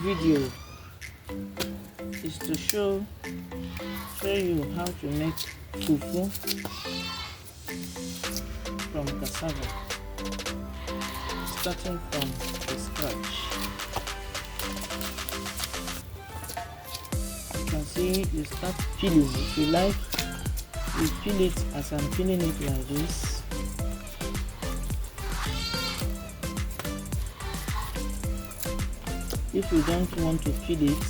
video is to show you how to make fufu from cassava, starting from the scratch. You can see you start peeling. If you like, you peel it as I'm peeling it like this. If you don't want to peel it,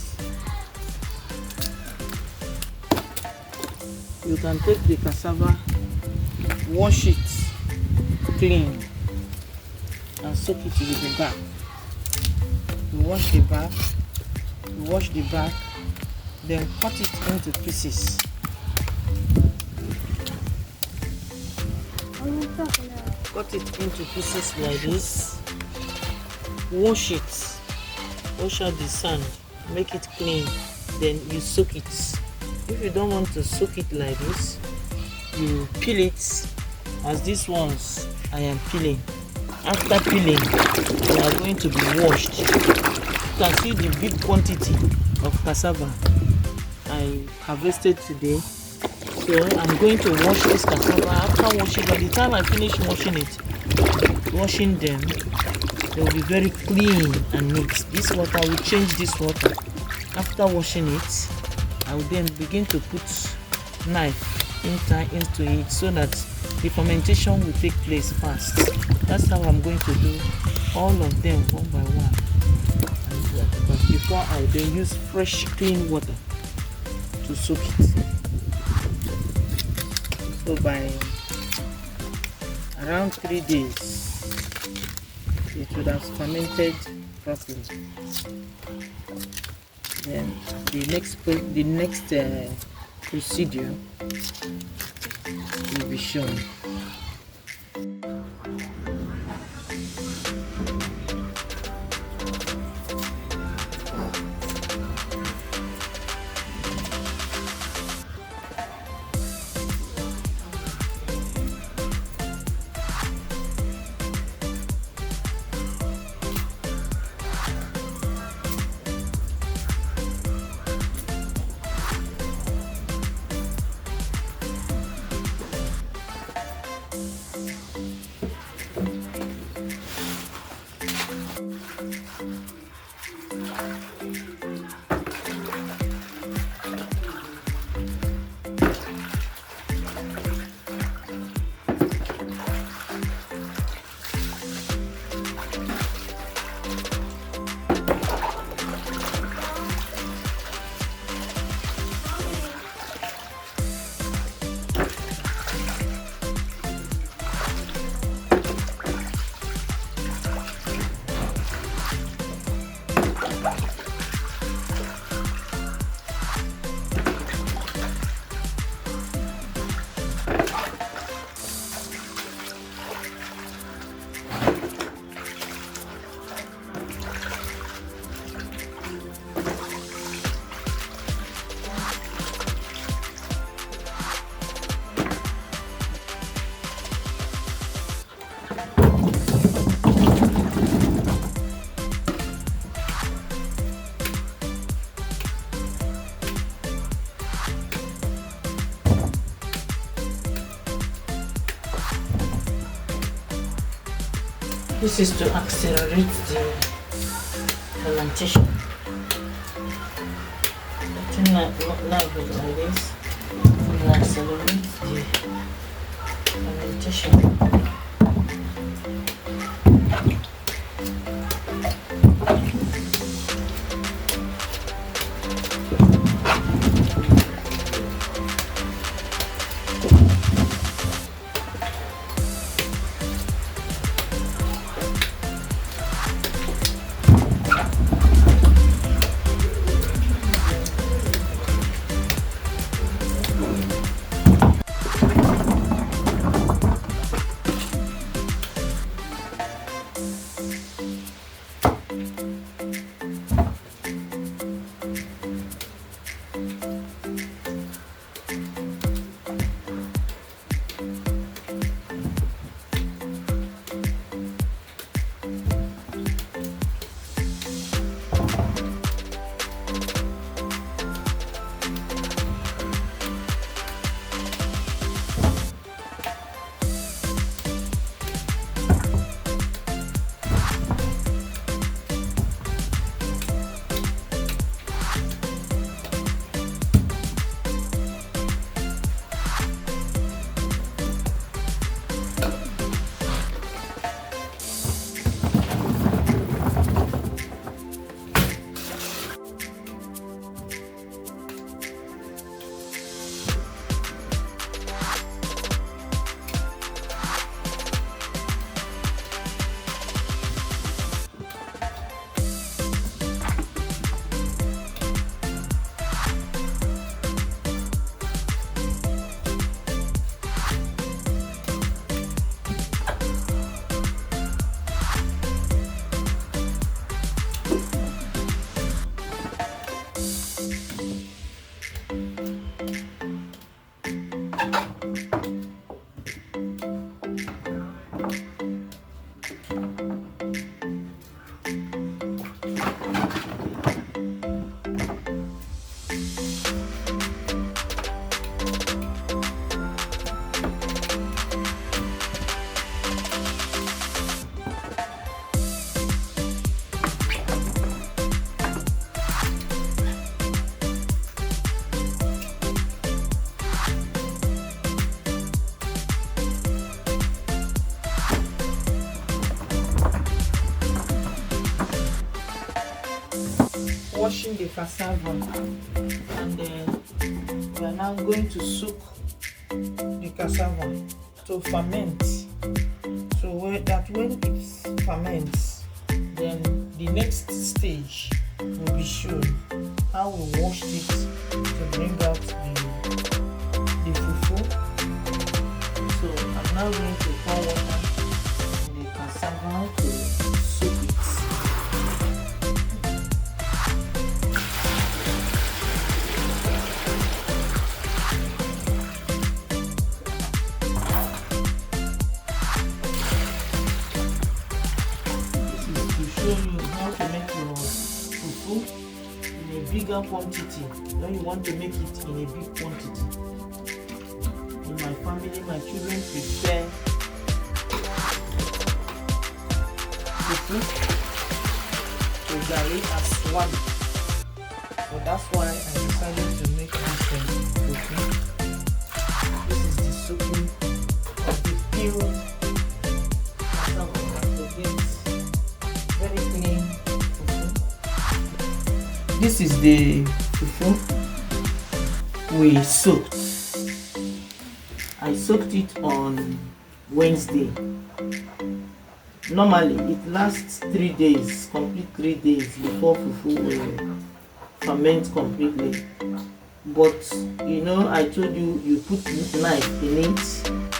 you can take the cassava, wash it clean and soak it with the back. You wash the back, then cut it into pieces. Cut it into pieces like this. Wash out the sand, make it clean, then you soak it. If you don't want to soak it like this, you peel it as these ones I am peeling. After peeling, they are going to be washed. You can see the big quantity of cassava I harvested today. So I'm going to wash this cassava. After washing, by the time I finish washing them, they will be very clean and neat. This water will change this water. After washing it, I will then begin to put knife into it so that the fermentation will take place fast. That's how I'm going to do all of them one by one. But before I then use fresh clean water to soak it. So by around 3 days, it would have fermented properly. Then the next procedure will be shown. This is to accelerate the fermentation. Putting knife like this will accelerate the fermentation. washing the cassava, and then we are now going to soak the cassava to ferment. So when it ferments, then the next stage will be shown how we washed it to bring out the fufu. So I'm now going to pour water in the cassava to soak it. Show you how to make your fufu in a bigger quantity when you want to make it in a big quantity. In my family, my children prefer fufu to garri as one. So that's why I decided to make this fufu. This is the soaking of the peeled cassava to get very clean fufu. This is the fufu we soaked. I soaked it on Wednesday. Normally it lasts 3 days, complete 3 days before fufu will ferment completely. But you know, I told you, you put knife in it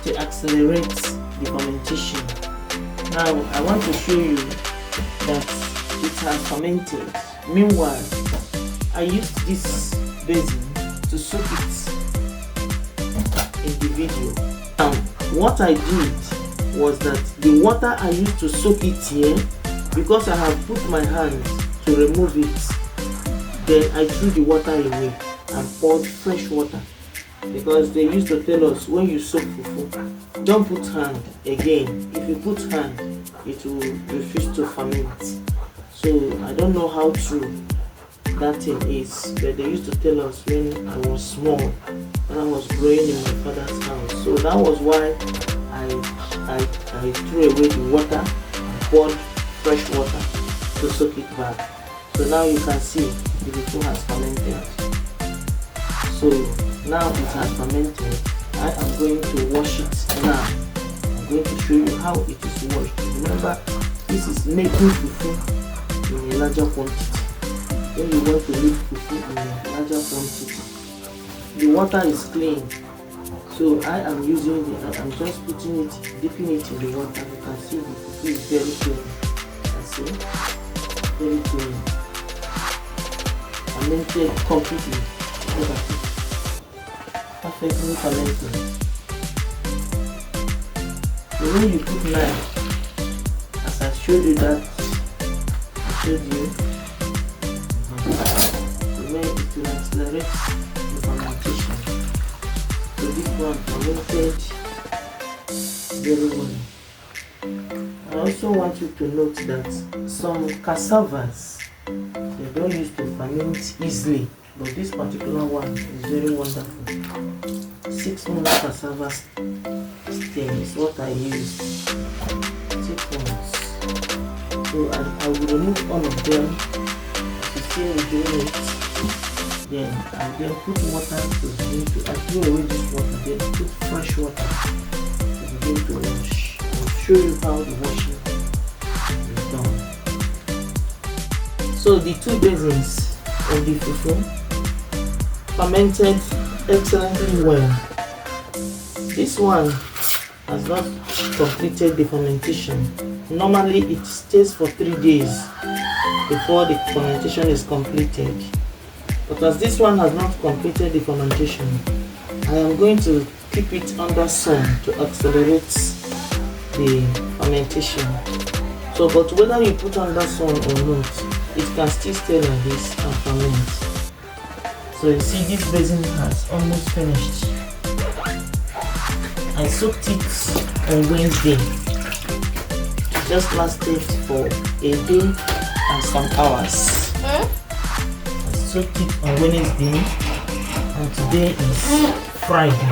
to accelerate the fermentation. Now I want to show you that it has fermented. Meanwhile, I used this basin to soak it in the video. Now what I did was that the water I used to soak it here, because I have put my hand to remove it, then I threw the water away and poured fresh water, because they used to tell us when you soak fufu, don't put hand again. If you put hand, it will refuse to ferment. So I don't know how true that thing is, but they used to tell us when I was small, when I was growing in my father's house. So that was why I threw away the water and poured fresh water to soak it back. So now you can see the fufu has fermented. So now it has fermented. I am going to wash it now. I'm going to show you how it is washed. Remember, this is making fufu in a larger quantity. When you want to make fufu in a larger quantity, the water is clean. So I am using I'm just putting it, dipping it in the water. You can see the fufu is very clean. You see, very clean. Fermented completely. Look at it. Perfectly fermented. So when you put knife, as I showed you that, I showed you, so when it will accelerate the fermentation. So this one fermented very well. I also want you to note that some cassavas, they don't used to ferment easily, but this particular one is very wonderful. 6 months cassava stem is what I used. 6 months. So I will remove all of them to see me doing it. Then I will then put water to begin to throw away this water, then put fresh water to begin to wash. I will show you how the washing is done. So the 2 basins of the fufu fermented excellently well. This one has not completed the fermentation. Normally it stays for 3 days before the fermentation is completed. But as this one has not completed the fermentation, I am going to keep it under sun to accelerate the fermentation. So, but whether you put under sun or not, it can still stay like this and ferment. So you see, this basin has almost finished. I soaked it on Wednesday. It just lasted for a day and some hours. I soaked it on Wednesday, and today is Friday.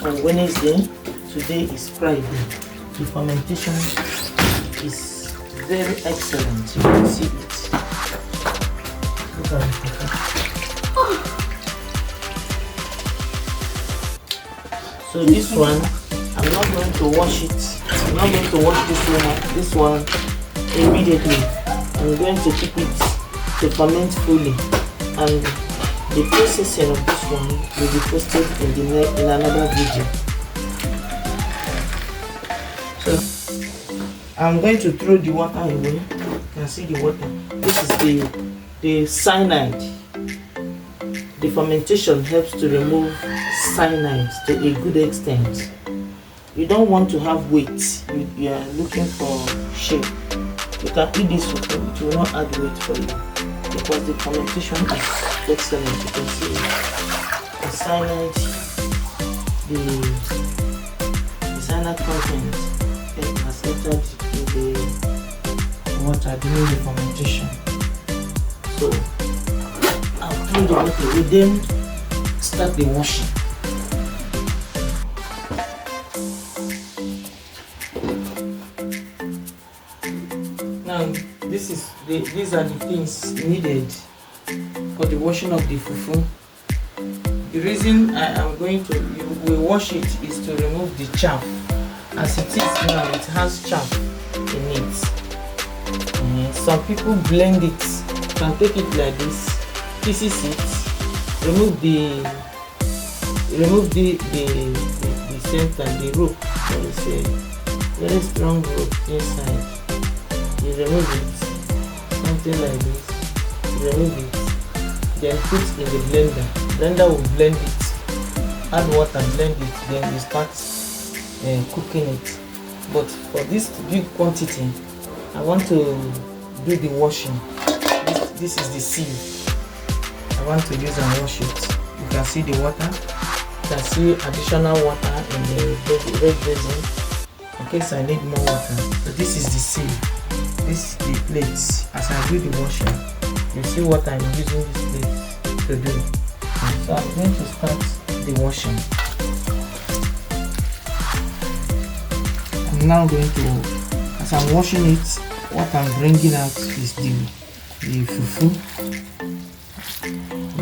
On Wednesday, today is Friday. The fermentation is very excellent. You can see it. So this one, I'm not going to wash it. I'm not going to wash this one immediately. I'm going to keep it to ferment fully, and the processing of this one will be posted in another video. So I'm going to throw the water away. You can see the water. This is the cyanide. The fermentation helps to remove cyanide to a good extent. You don't want to have weight. You are looking for shape. You can eat this fufu, it will not add weight for you because the fermentation is excellent. You can see the cyanide, the cyanide content has entered in the water during the fermentation. So I'll throw the water. We then start the washing. Now these are the things needed for the washing of the fufu. The reason I am going to wash it is to remove the chaff. As it is now, it has chaff in it. Some people blend it. You can take it like this, pieces it, remove the center, the rope. There is a very strong rope inside. You remove it, something like this. You remove it, then put in the blender. Blender will blend it. Add water, blend it, then you start cooking it. But for this big quantity, I want to do the washing. This is the sieve. I want to use and wash it. You can see the water. You can see additional water in the red basin. In case I need more water. So this is the sieve. This is the plates. As I do the washing, you see what I'm using this plate to do. So I'm going to start the washing. I'm now going to, as I'm washing it, what I'm bringing out is the fufu.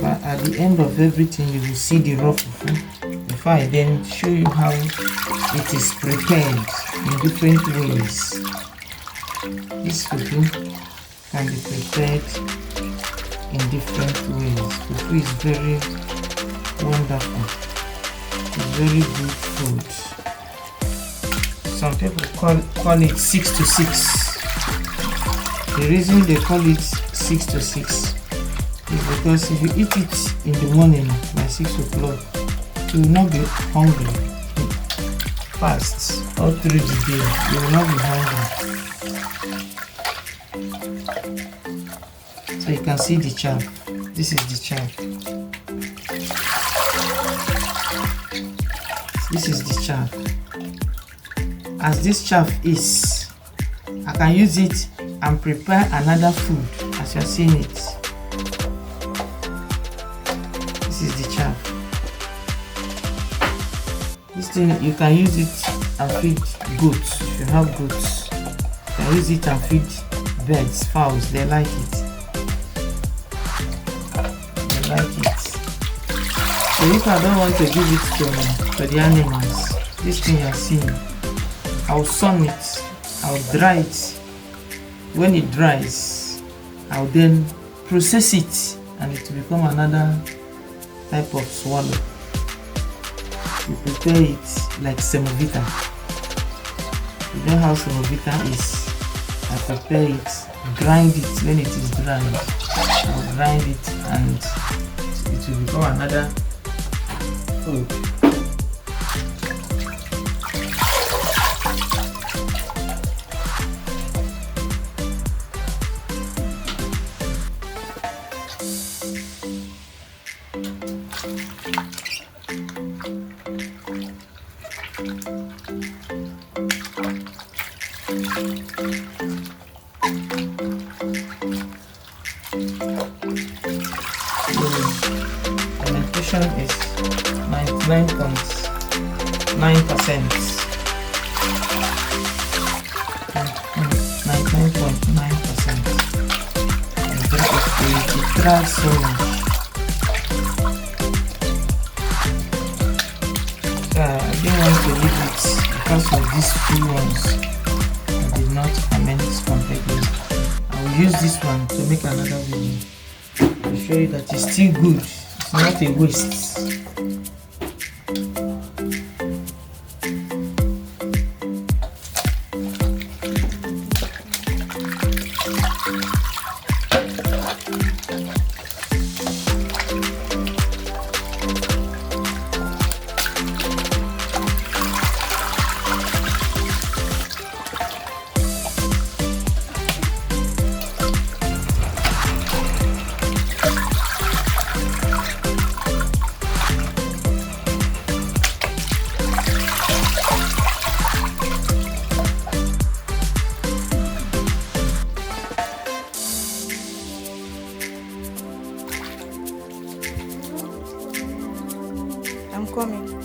But at the end of everything, you will see the raw fufu. Before I then show you how it is prepared in different ways. This fufu can be prepared in different ways. Fufu is very wonderful. It's very good food. Some people call it 6 to 6. The reason they call it 6 to 6 is because if you eat it in the morning by 6 o'clock, you will not be hungry fast all through the day. You will not be hungry. So you can see the chaff. This is the chaff. This is the chaff. As this chaff is, I can use it and prepare another food as you are seeing it. This is the chaff. This thing you can use it and feed goats. If you have goats, you can use it and feed birds, fowls. They like it. They like it. So if I don't want to give it to the animals, this thing you are seeing, I'll sun it, I'll dry it. When it dries, I'll then process it and it will become another type of swallow. You prepare it like semovita. You know how semovita is? I prepare it, grind it when it is dried. I'll grind it and it will become another food. The penetration is 99.9%. 99.9%. It dries so much. want to leave it because of these few ones I did not comment completely. I will use this one to make another video to show you that it's still good. It's not a waste. I'm coming.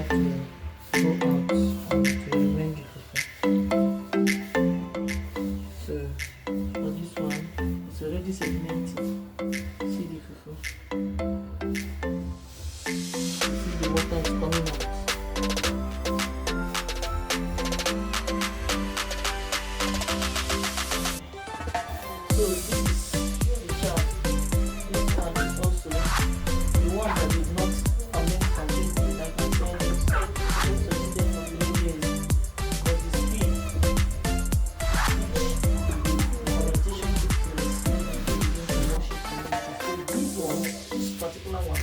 have to go out to remain the fufu. So for this one, it's already sedimented. See the fufu. See the water is coming out. So this is the chart. This one is also the one that did not ferment completely, like I said, it's supposed to be there for 3 days. But the speed, fermentation takes place, then you begin to wash it immediately. So this one, this particular one,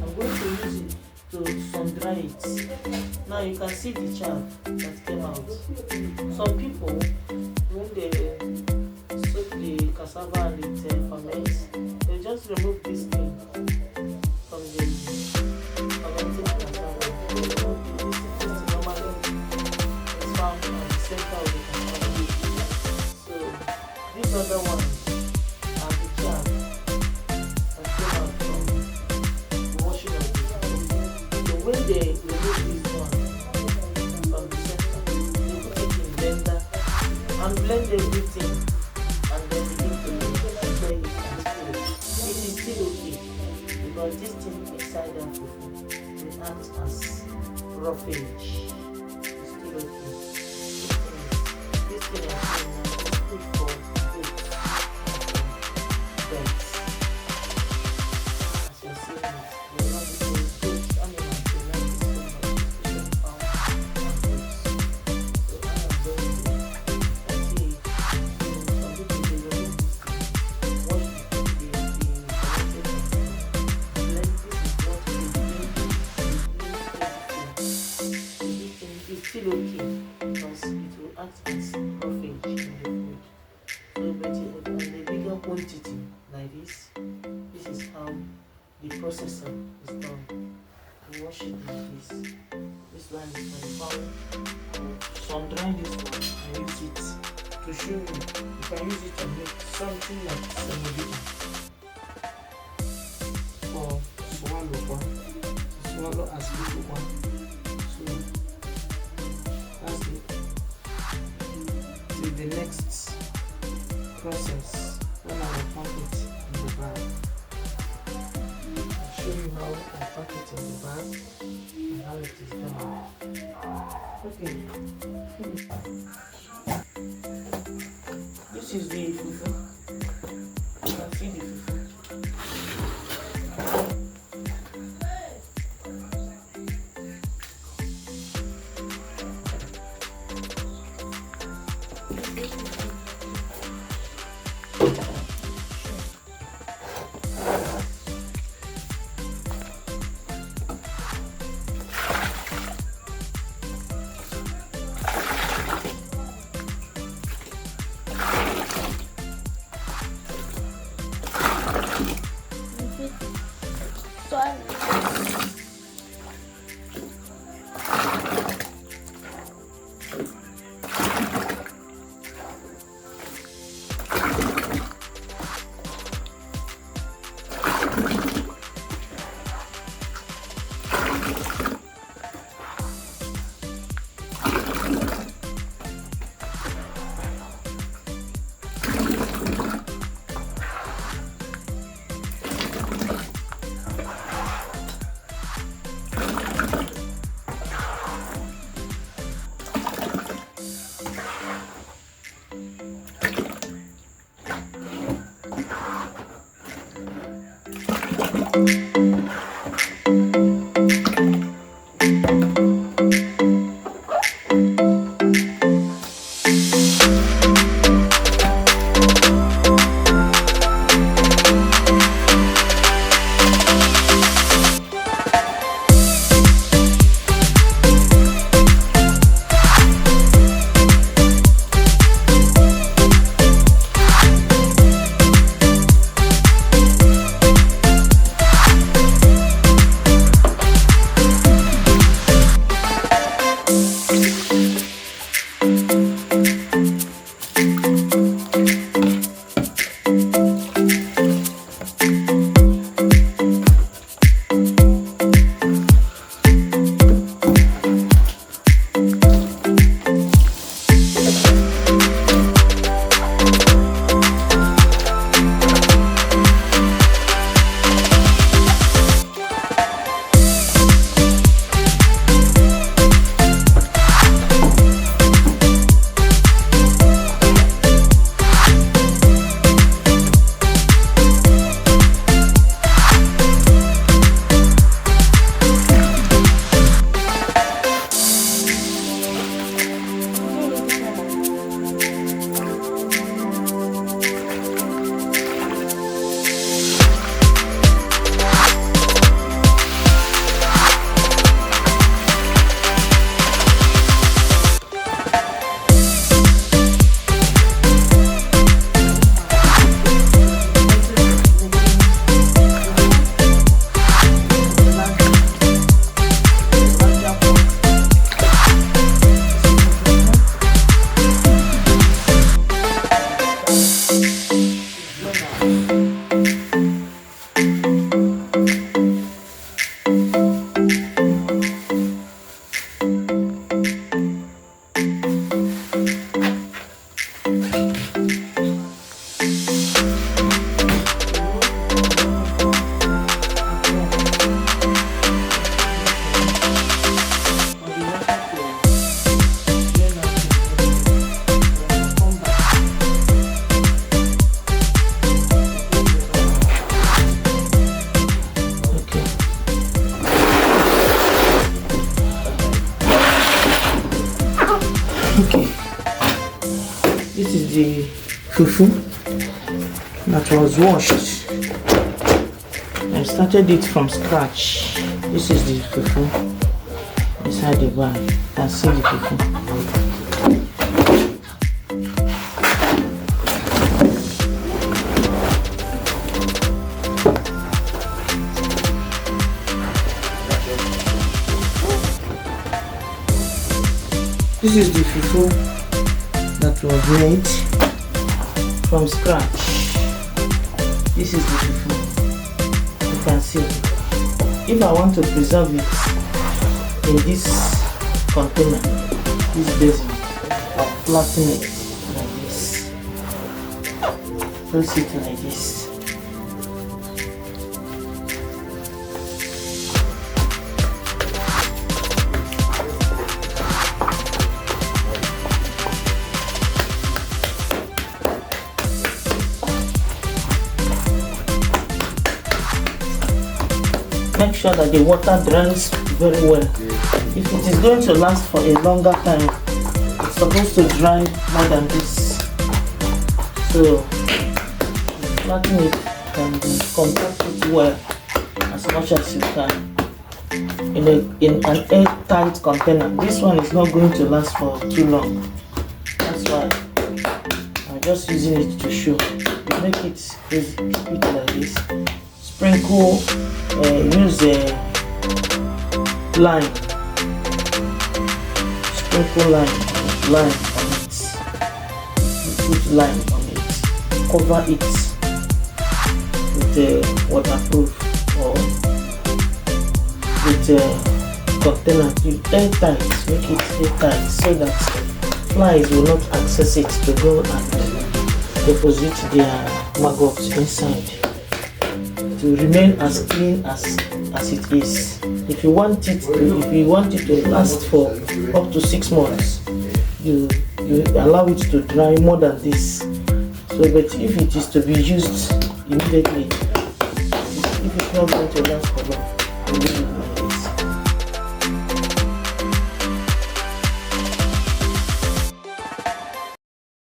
I'm going to use it to sun dry it. Now you can see the chaff that came out. Some people, when they soak the cassava and it ferments, they just remove this thing from the fermented cassava. This is normally found at the center of the cassava. So these other ones are the chaff that came out from the washing of the cassava. So when they remove this one from the center, they put it in blender and blend everything and then begin to prepare it and still. It is still okay because this thing inside the fufu will act as roughage. It's still okay. This thing I'm saying now is good for goats and birds. As you're seeing it, they will not be saying goats, animals, they will not be so much, especially cows and goats. So I am going to see some people they remove this thing, wash the fermented blend. This is what we do. This thing is still okay because it will act as roughage in the food. So but on the bigger quantity like this is how the processor is done. You wash it like this. This one is for the power. Sun dry this one and use it to show you. You can use it to make something like semolina or swallow one. Swallow as little one. So that's it. Till the next process when I will pump it in the bag. I'll show you how I pack it in the bag and how it is done. Okay. This is the fufu. You can see the fufu. the fufu that was washed. I started it from scratch. This is the fufu inside the bag. You can see the fufu. This is the fufu that was made from scratch. This is the fufu. You can see. If I want to preserve it in this container, this basin, I'll flatten it like this. Place it like this. Make sure that the water dries very well. If it is going to last for a longer time, it's supposed to dry more than this. So flatten it and compact it well as much as you can in an airtight container. This one is not going to last for too long. That's why I'm just using it to show. You make it easy, keep it like this. Sprinkle, use lime. Sprinkle lime on it. Put lime on it. Cover it with waterproof or with container. You airtight. Make it airtight so that flies will not access it to go and deposit their maggots inside. To remain as clean as it is. If you want it to last for up to 6 months, you allow it to dry more than this. So, but if it is to be used immediately, if it's not going to last for long, you leave it like